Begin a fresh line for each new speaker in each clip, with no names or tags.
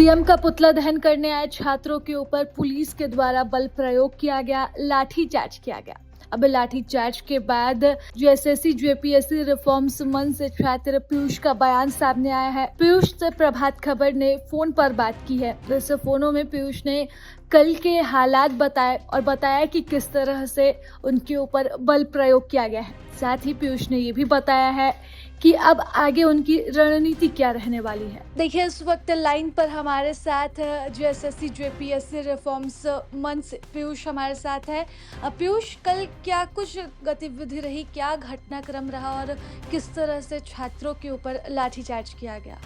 CM का पुतला दहन करने आए छात्रों के ऊपर पुलिस के द्वारा बल प्रयोग किया गया, लाठीचार्ज किया गया। अब लाठीचार्ज के बाद जो एसएससी जेपीएससी रिफॉर्म्स मंच से छात्र पीयूष का बयान सामने आया है। पीयूष से प्रभात खबर ने फोन पर बात की है। इस फोनों में पीयूष ने कल के हालात बताए और बताया कि किस तरह से उनके ऊपर बल प्रयोग किया गया है। साथ ही पीयूष ने ये भी बताया है कि अब आगे उनकी रणनीति क्या रहने वाली है। देखिए, इस वक्त लाइन पर हमारे साथ जो एसएससी जेपीएससी रिफॉर्म्स मंच पीयूष हमारे साथ है। पीयूष, कल क्या कुछ गतिविधि रही, क्या घटनाक्रम रहा और किस तरह से छात्रों के ऊपर लाठीचार्ज किया गया?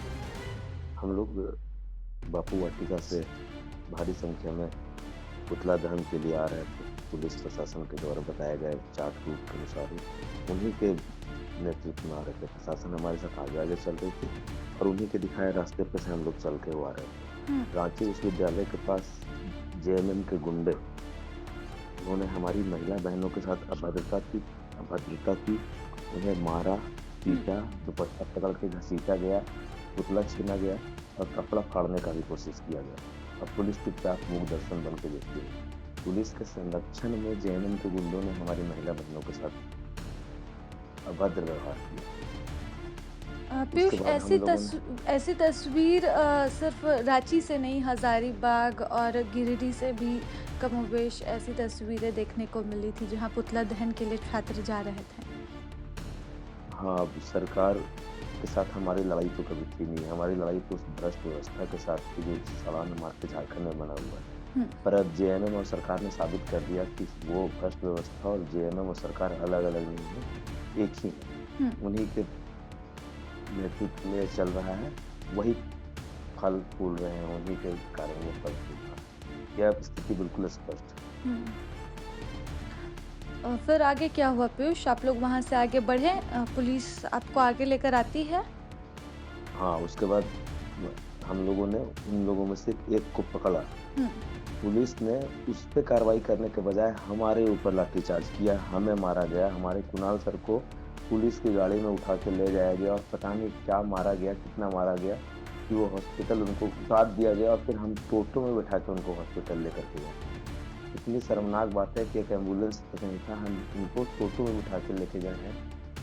हम लोग बापू वाटिका से भारी संख्या में पुतला दहन के लिए आ रहे थे। पुलिस प्रशासन के द्वारा बताया गया चार्ट रूट के अनुसार ही उन्हीं के नेतृत्व में आ रहे थे। प्रशासन हमारे साथ आगे आगे चल रही थी और उन्हीं के दिखाए रास्ते पे से हम लोग चल के वो आ रहे थे। रांची विश्वविद्यालय के पास जेएमएम के गुंडे उन्होंने हमारी महिला बहनों के साथ अभद्रता की, उन्हें मारा, पीटा, दुपट्टा पकड़ के घसीटा गया, पुतला छीना गया और कपड़ा फाड़ने का भी कोशिश किया गया। अब पुलिस चुपचाप मूक दर्शन बन के देखती है। पुलिस के संरक्षण में जेएमएम के गुंडों ने हमारी महिला बहनों के साथ अभद्र व्यवहार किया।
पीयूष, ऐसी तस्वीर सिर्फ रांची से नहीं, हजारीबाग और गिरिडीह से भी कमोबेश ऐसी तस्वीरें देखने को मिली थी जहां पुतला दहन के लिए छात्र जा रहे थे।
हाँ, अब सरकार के साथ हमारी लड़ाई तो कभी थी नहीं। हमारी लड़ाई तो उस भ्रष्ट व्यवस्था के साथ थी जो सड़ान मार के झारखंड में बना हुआ है। पर अब जेएमएम और सरकार ने साबित कर दिया कि वो भ्रष्ट व्यवस्था और जेएमएम और सरकार अलग अलग नहीं है, एक ही है। उन्हीं के नेतृत्व में चल रहा है, वही फल फूल रहे हैं, उन्हीं के कारण वो फल फूल रहा है। यह स्थिति बिल्कुल स्पष्ट है।
फिर आगे क्या हुआ पीयूष? आप लोग वहां से आगे बढ़े, पुलिस आपको आगे लेकर आती है?
हाँ, उसके बाद हम लोगों ने उन लोगों में से एक को पकड़ा। पुलिस ने उस पे कार्रवाई करने के बजाय हमारे ऊपर लाठीचार्ज किया, हमें मारा गया। हमारे कुणाल सर को पुलिस की गाड़ी में उठा के ले जाया गया और पता नहीं क्या मारा गया, कितना मारा गया कि वो हॉस्पिटल उनको उतार दिया गया और फिर हम टोटो में बैठा के उनको हॉस्पिटल लेकर के गए। इतनी शर्मनाक बात है कि एक एम्बुलेंस तक नहीं था, हम उनको टोटो में उठा के लेके गए हैं।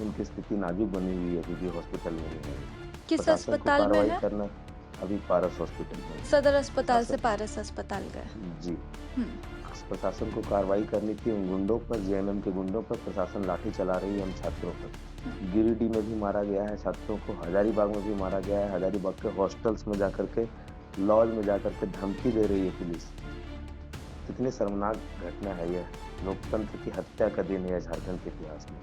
उनकी स्थिति नाजुक बनी हुई है, क्योंकि हॉस्पिटल में नहीं है।
किस अस्पताल में है?
करना अभी पारस हॉस्पिटल में,
सदर अस्पताल से पारस अस्पताल गए।
जी। प्रशासन को कार्रवाई करनी थी उन गुंडों पर, जेएमएम के गुंडों पर। प्रशासन लाठी चला रही है हम छात्रों पर। गिरिडीह में भी मारा गया है छात्रों को, हजारीबाग में भी मारा गया है। हजारीबाग के हॉस्टल्स में जाकर के, लॉज में जाकर के धमकी दे रही है पुलिस। कितनी शर्मनाक घटना है यह। लोकतंत्र की हत्या का दिन है झारखंड के इतिहास में।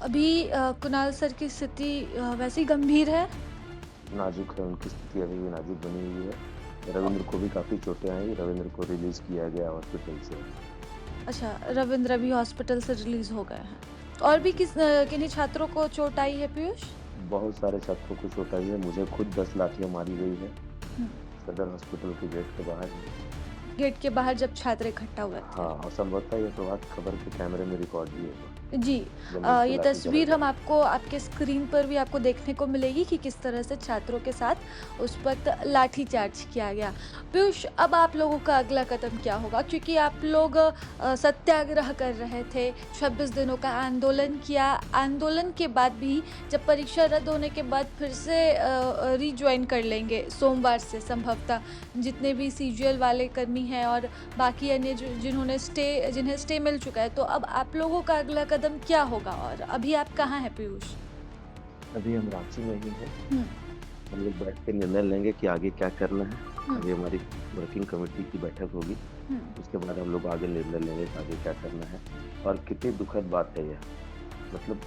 अभी कुणाल सर की स्थिति वैसी गंभीर है?
नाजुक है, उनकी स्थिति अभी भी नाजुक बनी हुई है। रविंद्र को भी काफी चोटें आई। रविंद्र को रिलीज किया गया हॉस्पिटल से।
अच्छा, रविंद्र भी हॉस्पिटल से रिलीज हो गए हैं। और भी किन्हीं छात्रों को चोट आई है पीयूष?
बहुत सारे छात्रों को चोट आई है। मुझे खुद 10 लाठियां मारी गई है सदर हॉस्पिटल के गेट के बाहर।
गेट के बाहर जब छात्र इकट्ठा हुए थे।
हाँ, और संभवतः ये प्रभात खबर के कैमरे में रिकॉर्ड भी होगा।
जी, ये तस्वीर हम आपको आपके स्क्रीन पर भी आपको देखने को मिलेगी कि किस तरह से छात्रों के साथ उस वक्त लाठीचार्ज किया गया। पीयूष, अब आप लोगों का अगला कदम क्या होगा? क्योंकि आप लोग सत्याग्रह कर रहे थे, 26 दिनों का आंदोलन किया। आंदोलन के बाद भी जब परीक्षा रद्द होने के बाद फिर से रीज्वाइन कर लेंगे सोमवार से संभवतः, जितने भी सीजीएल वाले कर्मी हैं और बाकी अन्य जिन्हें स्टे मिल चुका है। तो अब आप लोगों का अगला कदम क्या होगा और अभी आप कहाँ हैं पीयूष?
अभी हम रांची में ही हैं। हम लोग बैठ के निर्णय लेंगे कि आगे क्या करना है। अभी हमारी वर्किंग कमेटी की बैठक होगी, उसके बाद हम लोग आगे निर्णय लेंगे कि आगे क्या करना है। और कितनी दुखद बात है यह। मतलब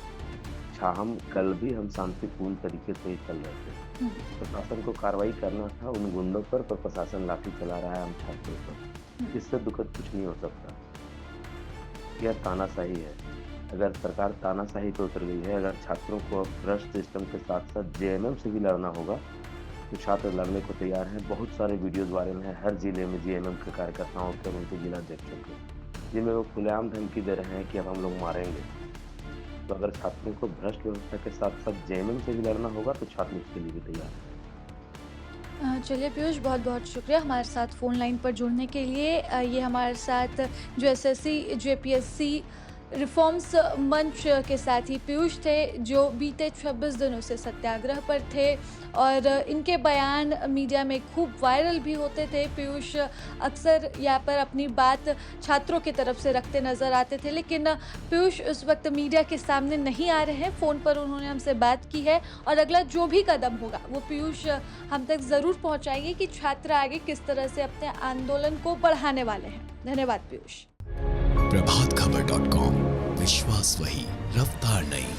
हम कल भी हम शांतिपूर्ण तरीके से ही चल रहे थे। प्रशासन को कार्रवाई करना था उन गुंडों पर प्रशासन लाठी चला रहा है हम छात्रों पर। इससे दुखद कुछ नहीं हो सकता। यह तानाशाही है। अगर सरकार तानाशाही पे उतर गई है, अगर छात्रों को भ्रष्ट सिस्टम के साथ साथ जेएमएम से भी लड़ना होगा, तो छात्र लड़ने को तैयार हैं। बहुत सारे वीडियोज वायरल हैं हर जिले में जेएमएम के कार्यकर्ताओं के और उनके जिलाध्यक्षों के, जिनमें वो खुलेआम धमकी दे रहे हैं कि अब हम लोग मारेंगे। तो अगर छात्रों को भ्रष्ट व्यवस्था के साथ साथ जेएमएम से भी लड़ना होगा तो छात्र उसके लिए भी तैयार है।
चलिए पीयूष, बहुत बहुत शुक्रिया हमारे साथ फ़ोन लाइन पर जुड़ने के लिए। ये हमारे साथ जो एसएससी जेपीएससी रिफॉर्म्स मंच के साथी पीयूष थे, जो बीते 26 दिनों से सत्याग्रह पर थे और इनके बयान मीडिया में खूब वायरल भी होते थे। पीयूष अक्सर यहाँ पर अपनी बात छात्रों की तरफ से रखते नज़र आते थे, लेकिन पीयूष उस वक्त मीडिया के सामने नहीं आ रहे हैं। फ़ोन पर उन्होंने हमसे बात की है और अगला जो भी कदम होगा वो पीयूष हम तक ज़रूर पहुँचाएंगे कि छात्र आगे किस तरह से अपने आंदोलन को बढ़ाने वाले हैं। धन्यवाद पीयूष।
प्रभातखबर.com, विश्वास वही, रफ्तार नहीं।